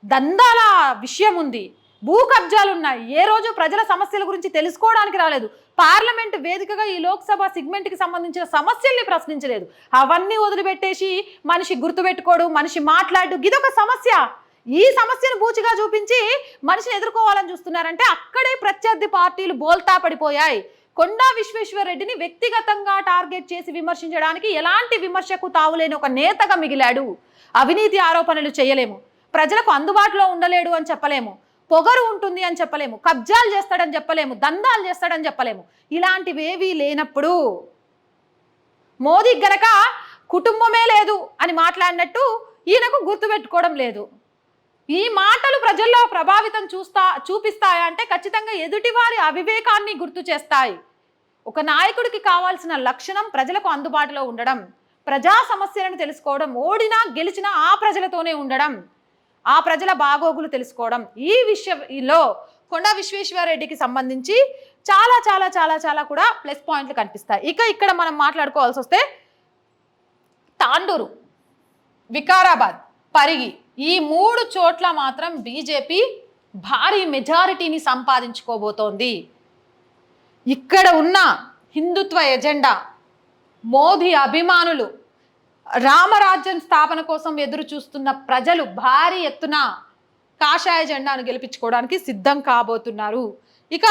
దందాల విషయం ఉంది, భూ కబ్జాలు ఉన్నాయి. ఏ రోజు ప్రజల సమస్యల గురించి తెలుసుకోవడానికి రాలేదు, పార్లమెంట్ వేదికగా ఈ లోక్సభ సిగ్మెంట్కి సంబంధించిన సమస్యల్ని ప్రశ్నించలేదు. అవన్నీ వదిలిపెట్టేసి మనిషి గుర్తుపెట్టుకోడు, మనిషి మాట్లాడు, ఇదొక సమస్య. ఈ సమస్యను బూచిగా చూపించి మనిషిని ఎదుర్కోవాలని చూస్తున్నారంటే అక్కడే ప్రత్యర్థి పార్టీలు బోల్తా పడిపోయాయి. కొండా విశ్వేశ్వరరెడ్డిని వ్యక్తిగతంగా టార్గెట్ చేసి విమర్శించడానికి ఎలాంటి విమర్శకు తావులేని ఒక నేతగా మిగిలాడు. అవినీతి ఆరోపణలు చేయలేము, ప్రజలకు అందుబాటులో ఉండలేడు అని చెప్పలేము, పొగరు ఉంటుంది అని చెప్పలేము, కబ్జాలు చేస్తాడని చెప్పలేము, దందాలు చేస్తాడని చెప్పలేము. ఇలాంటివేవీ లేనప్పుడు మోదీ గనక కుటుంబమే లేదు అని మాట్లాడినట్టు ఈయనకు గుర్తుపెట్టుకోవడం లేదు. ఈ మాటలు ప్రజల్లో ప్రభావితం చూపిస్తాయా అంటే ఖచ్చితంగా ఎదుటివారి అవివేకాన్ని గుర్తు చేస్తాయి. ఒక నాయకుడికి కావాల్సిన లక్షణం ప్రజలకు అందుబాటులో ఉండడం, ప్రజా సమస్యలను తెలుసుకోవడం, ఓడినా గెలిచినా ఆ ప్రజలతోనే ఉండడం, ఆ ప్రజల బాగోగులు తెలుసుకోవడం. ఈ విషయంలో కొండా విశ్వేశ్వరరెడ్డికి సంబంధించి చాలా చాలా చాలా చాలా కూడా ప్లస్ పాయింట్లు కనిపిస్తాయి. ఇక్కడ మనం మాట్లాడుకోవాల్సి వస్తే తాండూరు, వికారాబాద్, పరిగి ఈ 3 చోట్ల మాత్రం బీజేపీ భారీ మెజారిటీని సంపాదించుకోబోతోంది. ఇక్కడ ఉన్న హిందుత్వ ఎజెండా, మోదీ అభిమానులు, రామరాజ్యం స్థాపన కోసం ఎదురు చూస్తున్న ప్రజలు భారీ ఎత్తున కాషాయ జెండాను గెలిపించుకోవడానికి సిద్ధం కాబోతున్నారు. ఇక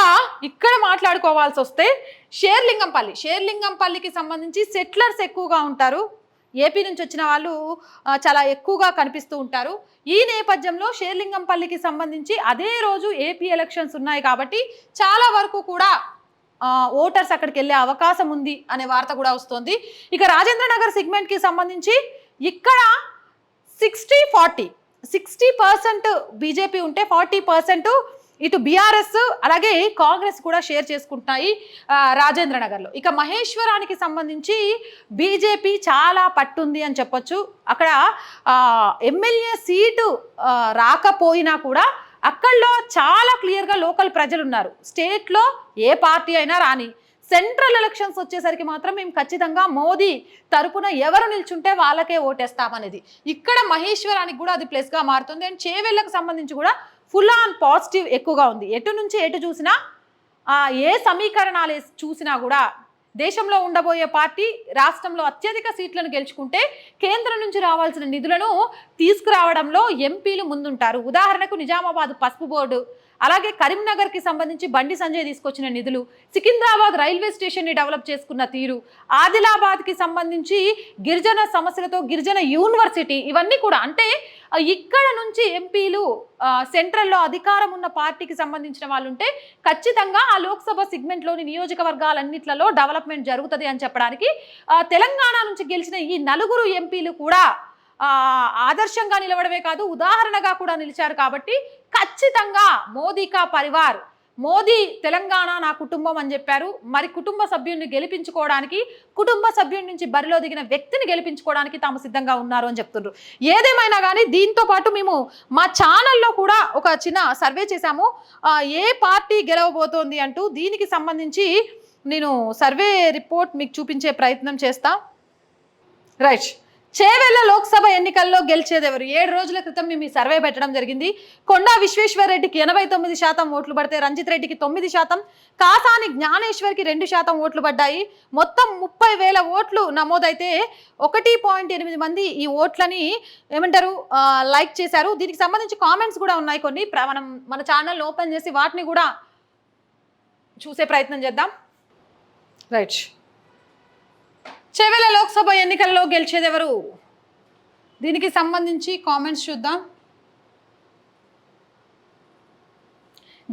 ఇక్కడ మాట్లాడుకోవాల్సి వస్తే షేర్లింగంపల్లికి సంబంధించి సెటిలర్స్ ఎక్కువగా ఉంటారు. ఏపీ నుంచి వచ్చిన వాళ్ళు చాలా ఎక్కువగా కనిపిస్తూ ఉంటారు. ఈ నేపథ్యంలో షేర్లింగంపల్లికి సంబంధించి అదే రోజు ఏపీ ఎలక్షన్స్ ఉన్నాయి కాబట్టి చాలా వరకు కూడా ఓటర్స్ అక్కడికి వెళ్ళే అవకాశం ఉంది అనే వార్త కూడా వస్తుంది. ఇక రాజేంద్రనగర్ సెగ్మెంట్కి సంబంధించి ఇక్కడ 60% బీజేపీ ఉంటే 40% ఇటు బీఆర్ఎస్ అలాగే కాంగ్రెస్ కూడా షేర్ చేసుకుంటున్నాయి రాజేంద్రనగర్లో. ఇక మహేశ్వరానికి సంబంధించి బీజేపీ చాలా పట్టుంది అని చెప్పొచ్చు. అక్కడ ఎమ్మెల్యే సీటు రాకపోయినా కూడా అక్కడలో చాలా క్లియర్గా లోకల్ ప్రజలు ఉన్నారు. స్టేట్లో ఏ పార్టీ అయినా రాని, సెంట్రల్ ఎలక్షన్స్ వచ్చేసరికి మాత్రం మేము ఖచ్చితంగా మోదీ తరపున ఎవరు నిల్చుంటే వాళ్ళకే ఓటేస్తామనేది. ఇక్కడ మహేశ్వరానికి కూడా అది ప్లస్గా మారుతుంది. అండ్ చేవెళ్ళకు సంబంధించి కూడా ఫుల్ ఆన్ పాజిటివ్ ఎక్కువగా ఉంది. ఎటు నుంచి ఎటు చూసినా ఏ సమీకరణాలు చూసినా కూడా దేశంలో ఉండబోయే పార్టీ రాష్ట్రంలో అత్యధిక సీట్లను గెలుచుకుంటే కేంద్రం నుంచి రావాల్సిన నిధులను తీసుకురావడంలో ఎంపీలు ముందుంటారు. ఉదాహరణకు నిజామాబాద్ పసుపు బోర్డు, అలాగే కరీంనగర్కి సంబంధించి బండి సంజయ్ తీసుకొచ్చిన నిధులు, సికింద్రాబాద్ రైల్వే స్టేషన్ని డెవలప్ చేసుకున్న తీరు, ఆదిలాబాద్కి సంబంధించి గిరిజన సమస్యలతో గిరిజన యూనివర్సిటీ, ఇవన్నీ కూడా అంటే ఇక్కడ నుంచి ఎంపీలు సెంట్రల్లో అధికారం ఉన్న పార్టీకి సంబంధించిన వాళ్ళు ఉంటే ఖచ్చితంగా ఆ లోక్సభ సెగ్మెంట్లోని నియోజకవర్గాలన్నిట్లలో డెవలప్మెంట్ జరుగుతుంది అని చెప్పడానికి తెలంగాణ నుంచి గెలిచిన ఈ 4 ఎంపీలు కూడా ఆదర్శంగా నిలవడమే కాదు ఉదాహరణగా కూడా నిలిచారు. కాబట్టి ఖచ్చితంగా మోదీ కా పరివార్, మోదీ తెలంగాణ నా కుటుంబం అని చెప్పారు. మరి కుటుంబ సభ్యుడిని గెలిపించుకోవడానికి, కుటుంబ సభ్యుడి నుంచి బరిలో దిగిన వ్యక్తిని గెలిపించుకోవడానికి తాము సిద్ధంగా ఉన్నారు అని చెప్తున్నారు. ఏదేమైనా కానీ దీంతో పాటు మేము మా ఛానల్లో కూడా ఒక చిన్న సర్వే చేశాము, ఏ పార్టీ గెలవబోతోంది అంటూ. దీనికి సంబంధించి నేను సర్వే రిపోర్ట్ మీకు చూపించే ప్రయత్నం చేస్తా. రైట్, చేవెళ్ళ లోక్సభ ఎన్నికల్లో గెలిచేదెవరు? 7 రోజుల క్రితం మేము ఈ సర్వే పెట్టడం జరిగింది. కొండా విశ్వేశ్వర్ రెడ్డికి 89% ఓట్లు పడితే రంజిత్ రెడ్డికి 9%, కాసాని జ్ఞానేశ్వర్కి 2% ఓట్లు పడ్డాయి. మొత్తం 30,000 ఓట్లు నమోదైతే 1.8 మంది ఈ ఓట్లని ఏమంటారు లైక్ చేశారు. దీనికి సంబంధించి కామెంట్స్ కూడా ఉన్నాయి కొన్ని. మన ఛానల్ ఓపెన్ చేసి వాటిని కూడా చూసే ప్రయత్నం చేద్దాం. రైట్, చేవెళ్ళ లోక్సభ ఎన్నికల్లో గెలిచేదెవరు? దీనికి సంబంధించి కామెంట్స్ చూద్దాం.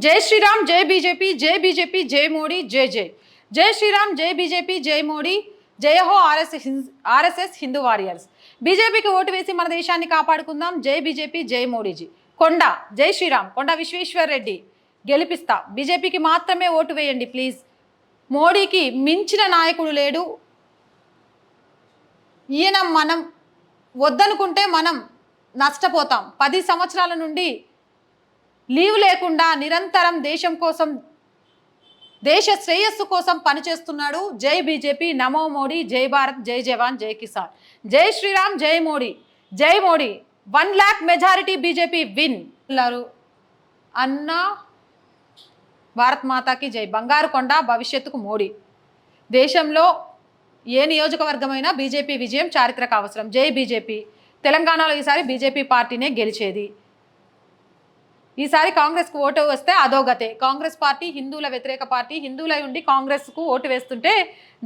జై శ్రీరామ్, జై బీజేపీ, జై బీజేపీ, జై మోడీ, జై జై. జై శ్రీరామ్, జై బీజేపీ, జై మోడీ, జయ హో ఆర్ఎస్ఎస్ హిందూ వారియర్స్. బీజేపీకి ఓటు వేసి మన దేశాన్ని కాపాడుకుందాం. జై బీజేపీ, జై మోడీజీ. కొండ, జై శ్రీరామ్, కొండ విశ్వేశ్వర్ రెడ్డి గెలిపిస్తా. బీజేపీకి మాత్రమే ఓటు వేయండి ప్లీజ్. మోడీకి మించిన నాయకుడు లేడు. ఈయన మనం వద్దనుకుంటే మనం నష్టపోతాం. 10 సంవత్సరాల నుండి లీవ్ లేకుండా నిరంతరం దేశం కోసం, దేశ శ్రేయస్సు కోసం పనిచేస్తున్నాడు. జై బీజేపీ, నమో మోడీ, జై భారత్, జై జవాన్, జై కిసాన్. జై శ్రీరామ్, జై మోడీ, జై Modi. 1 lakh majority BJP win అన్న. భారత్ మాతాకి జై. బంగారు కొండ, భవిష్యత్తుకు మోడీ. దేశంలో ఏ నియోజకవర్గమైనా బీజేపీ విజయం చారిత్రక అవసరం. జై బీజేపీ. తెలంగాణలో ఈసారి బీజేపీ పార్టీనే గెలిచేది. ఈసారి కాంగ్రెస్కు ఓటు వస్తే అధోగతే. కాంగ్రెస్ పార్టీ హిందువుల వ్యతిరేక పార్టీ. హిందువులై ఉండి కాంగ్రెస్కు ఓటు వేస్తుంటే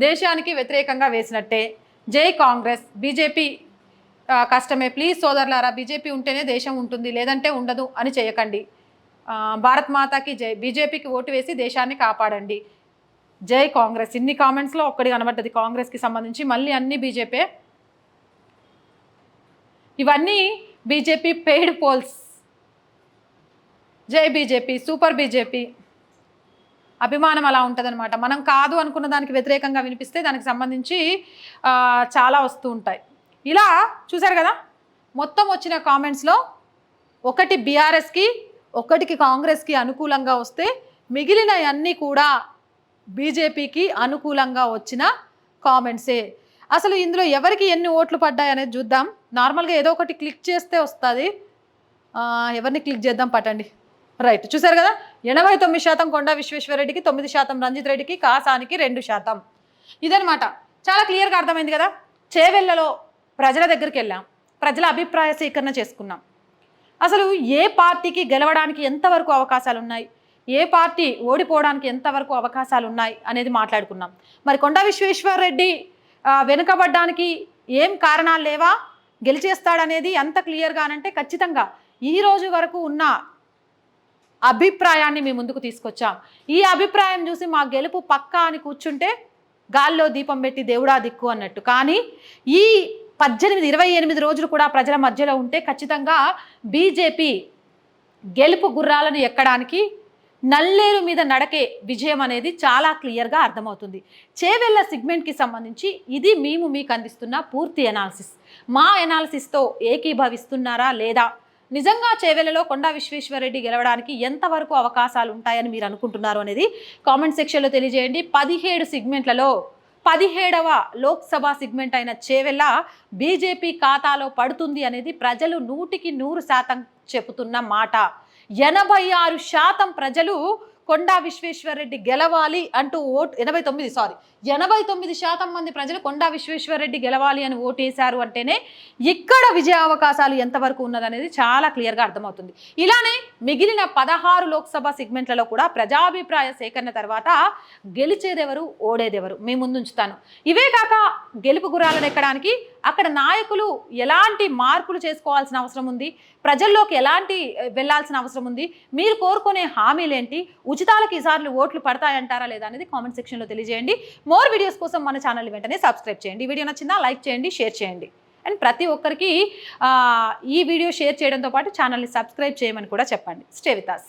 దేశానికి వ్యతిరేకంగా వేసినట్టే. జై కాంగ్రెస్. బీజేపీ కష్టమే ప్లీజ్ సోదరులారా. బీజేపీ ఉంటేనే దేశం ఉంటుంది, లేదంటే ఉండదు అని చేయకండి. భారత్ మాతాకి జై. బీజేపీకి ఓటు వేసి దేశాన్ని కాపాడండి. జై కాంగ్రెస్. ఇన్ని కామెంట్స్లో ఒక్కటి కనబడ్డది కాంగ్రెస్కి సంబంధించి. మళ్ళీ అన్ని బీజేపీ. ఇవన్నీ బీజేపీ పెయిడ్ పోల్స్. జై బీజేపీ, సూపర్ బీజేపీ. అభిమానం అలా ఉంటుందన్నమాట. మనం కాదు అనుకున్న దానికి వ్యతిరేకంగా వినిపిస్తే దానికి సంబంధించి చాలా వస్తూ ఉంటాయి. ఇలా చూసారు కదా, మొత్తం వచ్చిన కామెంట్స్లో ఒకటి బీఆర్ఎస్కి, ఒకటికి కాంగ్రెస్కి అనుకూలంగా వస్తే మిగిలిన అన్నీ కూడా బీజేపీకి అనుకూలంగా వచ్చిన కామెంట్సే. అసలు ఇందులో ఎవరికి ఎన్ని ఓట్లు పడ్డాయి అనేది చూద్దాం. నార్మల్గా ఏదో ఒకటి క్లిక్ చేస్తే వస్తుంది. ఎవరిని క్లిక్ చేద్దాం పట్టండి. రైట్, చూసారు కదా, 89% కొండా విశ్వేశ్వరరెడ్డికి, 9% రంజిత్ రెడ్డికి, కాసానికి 2%. ఇదనమాట. చాలా క్లియర్గా అర్థమైంది కదా. చేవెళ్లలో ప్రజల దగ్గరికి వెళ్ళాం, ప్రజల అభిప్రాయ సేకరణ చేసుకున్నాం. అసలు ఏ పార్టీకి గెలవడానికి ఎంతవరకు అవకాశాలు ఉన్నాయి, ఏ పార్టీ ఓడిపోవడానికి ఎంతవరకు అవకాశాలు ఉన్నాయి అనేది మాట్లాడుకున్నాం. మరి కొండా విశ్వేశ్వరరెడ్డి వెనుకబడ్డానికి ఏం కారణాలు లేవా, గెలిచేస్తాడనేది అంత క్లియర్గా అంటే ఖచ్చితంగా ఈ రోజు వరకు ఉన్న అభిప్రాయాన్ని మీ ముందుకు తీసుకొచ్చాం. ఈ అభిప్రాయం చూసి మా గెలుపు పక్కా అని కూర్చుంటే గాల్లో దీపం పెట్టి దేవుడా దిక్కు అన్నట్టు. కానీ ఈ 28 రోజులు కూడా ప్రజల మధ్యలో ఉంటే ఖచ్చితంగా బీజేపీ గెలుపు గుర్రాలను ఎక్కడానికి నల్లేరు మీద నడకే విజయం అనేది చాలా క్లియర్గా అర్థమవుతుంది. చేవెళ్ళ సెగ్మెంట్కి సంబంధించి ఇది మేము మీకు అందిస్తున్న పూర్తి ఎనాలిసిస్. మా ఎనాలిసిస్తో ఏకీభవిస్తున్నారా లేదా, నిజంగా చేవెళ్లలో కొండా విశ్వేశ్వరరెడ్డి గెలవడానికి ఎంతవరకు అవకాశాలు ఉంటాయని మీరు అనుకుంటున్నారు అనేది కామెంట్ సెక్షన్లో తెలియజేయండి. 17 సెగ్మెంట్లలో 17వ లోక్సభ సెగ్మెంట్ అయిన చేవెళ్ళ బీజేపీ ఖాతాలో పడుతుంది అనేది ప్రజలు 100% చెబుతున్న మాట. 86% ప్రజలు కొండా విశ్వేశ్వరరెడ్డి గెలవాలి అంటూ ఓటు 89% మంది ప్రజలు కొండా విశ్వేశ్వరరెడ్డి గెలవాలి అని ఓటేశారు అంటేనే ఇక్కడ విజయ అవకాశాలు ఎంతవరకు ఉన్నదనేది చాలా క్లియర్గా అర్థమవుతుంది. ఇలానే మిగిలిన 16 లోక్సభ సెగ్మెంట్లలో కూడా ప్రజాభిప్రాయ సేకరణ తర్వాత గెలిచేదెవరు, ఓడేదెవరు మీ ముందుంచుతాను. ఇవే కాక గెలుపు గుర్రాలను ఎక్కడానికి అక్కడ నాయకులు ఎలాంటి మార్పులు చేసుకోవాల్సిన అవసరం ఉంది, ప్రజల్లోకి ఎలాంటి వెళ్లాల్సిన అవసరం ఉంది, మీరు కోరుకునే హామీలేంటి, ఉచితాలకు ఈసార్లు ఓట్లు పడతాయంటారా లేదా అనేది కామెంట్ సెక్షన్లో తెలియజేయండి. మోర్ వీడియోస్ కోసం మన ఛానల్ వెంటనే సబ్స్క్రైబ్ చేయండి. ఈ వీడియో నచ్చిందా లైక్ చేయండి, షేర్ చేయండి. అండ్ ప్రతి ఒక్కరికి ఈ వీడియో షేర్ చేయడంతో పాటు ఛానల్ని సబ్స్క్రైబ్ చేయమని కూడా చెప్పండి. Stay with us.